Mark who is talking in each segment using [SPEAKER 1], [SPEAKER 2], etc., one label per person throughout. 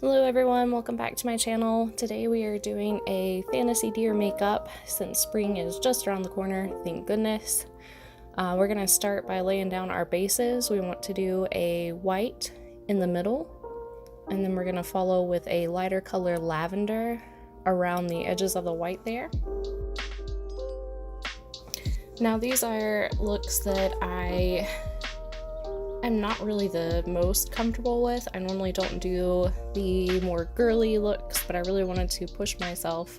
[SPEAKER 1] Hello everyone, welcome back to my channel. Today we are doing a fantasy deer makeup since spring is just around the corner, thank goodness. We're going to start by laying down our bases. We want to do a white in the middle, and then we're going to follow with a lighter color lavender around the edges of the white there. Now these are looks that I am not really the most comfortable with. I normally don't do the more girly looks, but I really wanted to push myself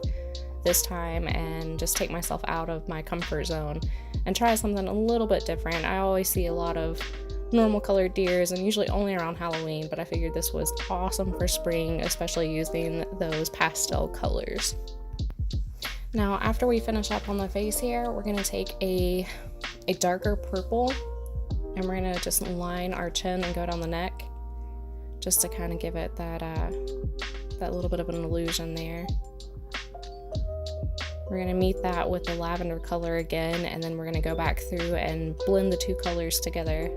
[SPEAKER 1] this time and just take myself out of my comfort zone and try something a little bit different. I always see a lot of normal colored deers and usually only around Halloween, but I figured this was awesome for spring, especially using those pastel colors. Now after we finish up on the face here, we're going to take a darker purple and we're going to just line our chin and go down the neck just to kind of give it that little bit of an illusion there. We're going to meet that with the lavender color again, and then we're going to go back through and blend the two colors together.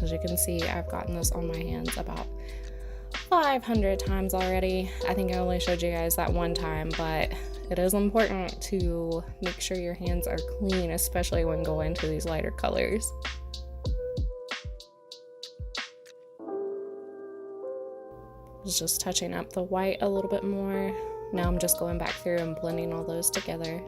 [SPEAKER 1] As you can see, I've gotten this on my hands about 500 times already. I think I only showed you guys that one time, but it is important to make sure your hands are clean, especially when going to these lighter colors. Just touching up the white a little bit more. Now I'm just going back through and blending all those together.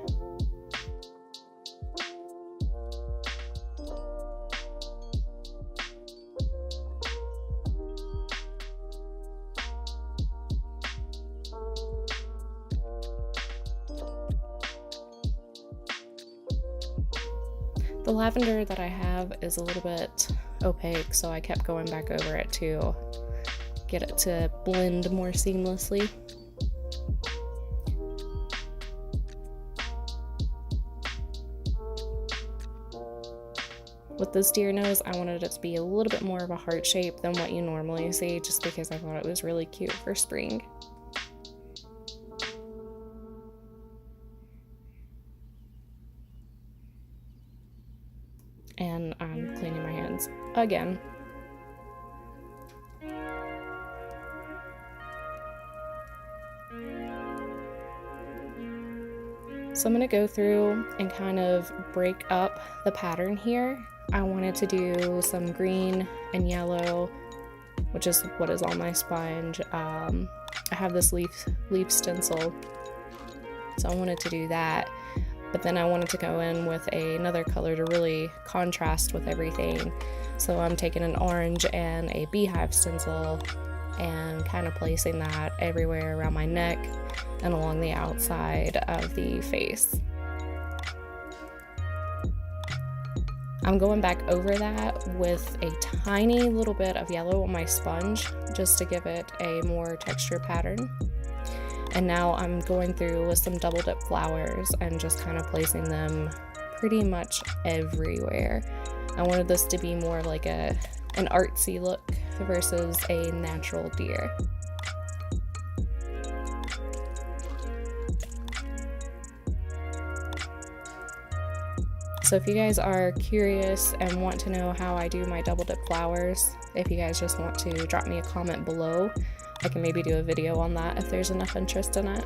[SPEAKER 1] The lavender that I have is a little bit opaque, so I kept going back over it to get it to blend more seamlessly. With this deer nose, I wanted it to be a little bit more of a heart shape than what you normally see, just because I thought it was really cute for spring. And I'm cleaning my hands again. So I'm going to go through and kind of break up the pattern here. I wanted to do some green and yellow, which is what is on my sponge. I have this leaf stencil, so I wanted to do that. But then I wanted to go in with another color to really contrast with everything. So I'm taking an orange and a beehive stencil and kind of placing that everywhere around my neck and along the outside of the face. I'm going back over that with a tiny little bit of yellow on my sponge just to give it a more texture pattern. And now I'm going through with some double dip flowers and just kind of placing them pretty much everywhere. I wanted this to be more like an artsy look versus a natural deer. So if you guys are curious and want to know how I do my double dip flowers, if you guys just want to drop me a comment below, I can maybe do a video on that if there's enough interest in it.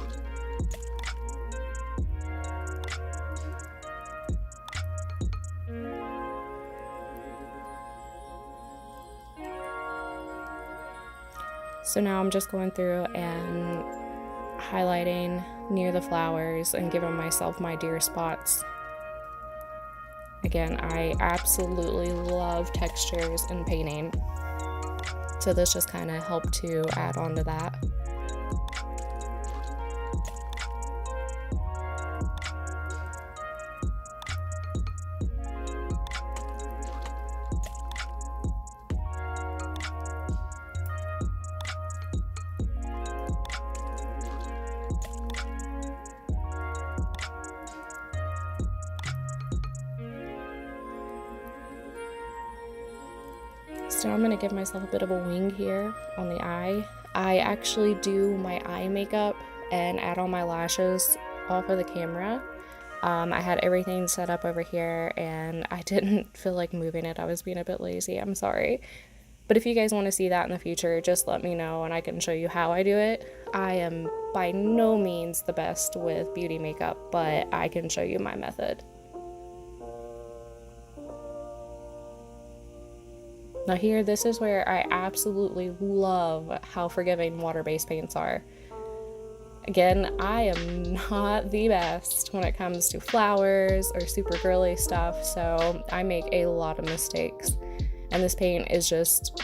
[SPEAKER 1] So now I'm just going through and highlighting near the flowers and giving myself my deer spots. Again, I absolutely love textures in painting, so this just kind of helped to add on to that. So I'm going to give myself a bit of a wing here on the eye. I actually do my eye makeup and add all my lashes off of the camera. I had everything set up over here and I didn't feel like moving it. I was being a bit lazy, I'm sorry. But if you guys want to see that in the future, just let me know and I can show you how I do it. I am by no means the best with beauty makeup, but I can show you my method. Now here, this is where I absolutely love how forgiving water-based paints are. Again, I am not the best when it comes to flowers or super girly stuff, so I make a lot of mistakes. And this paint is just,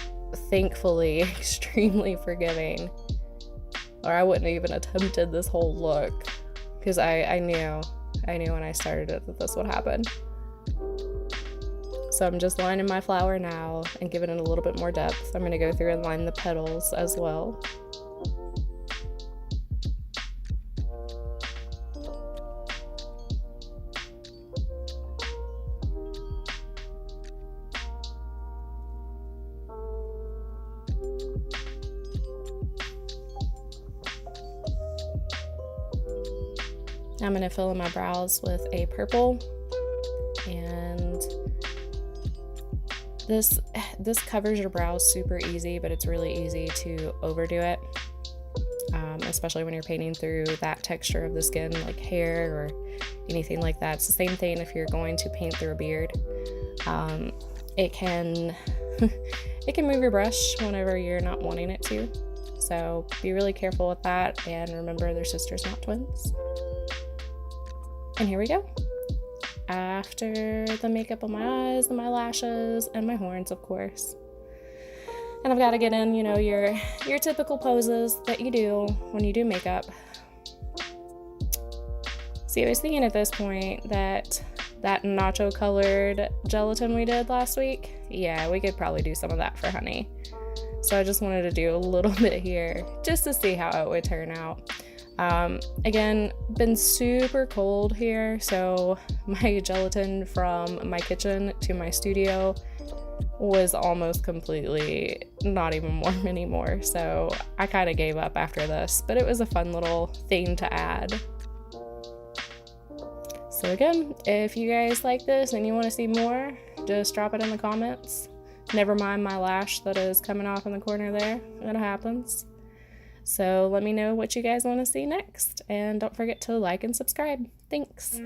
[SPEAKER 1] thankfully, extremely forgiving. Or I wouldn't have even attempted this whole look, because I knew when I started it that this would happen. So I'm just lining my flower now and giving it a little bit more depth. I'm going to go through and line the petals as well. I'm going to fill in my brows with a purple, and this covers your brows super easy, but it's really easy to overdo it, especially when you're painting through that texture of the skin, like hair or anything like that. It's the same thing if you're going to paint through a beard. It can it can move your brush whenever you're not wanting it to, so be really careful with that, and remember they're sisters, not twins. And here we go. After the makeup on my eyes and my lashes and my horns, of course. And I've got to get in, you know, your typical poses that you do when you do makeup. See, I was thinking at this point that nacho colored gelatin we did last week, yeah, we could probably do some of that for honey. So I just wanted to do a little bit here just to see how it would turn out. Again, been super cold here, so my gelatin from my kitchen to my studio was almost completely not even warm anymore, so I kind of gave up after this, but it was a fun little thing to add. So again, if you guys like this and you want to see more, just drop it in the comments. Never mind my lash that is coming off in the corner there, it happens. So let me know what you guys want to see next, and don't forget to like and subscribe. Thanks.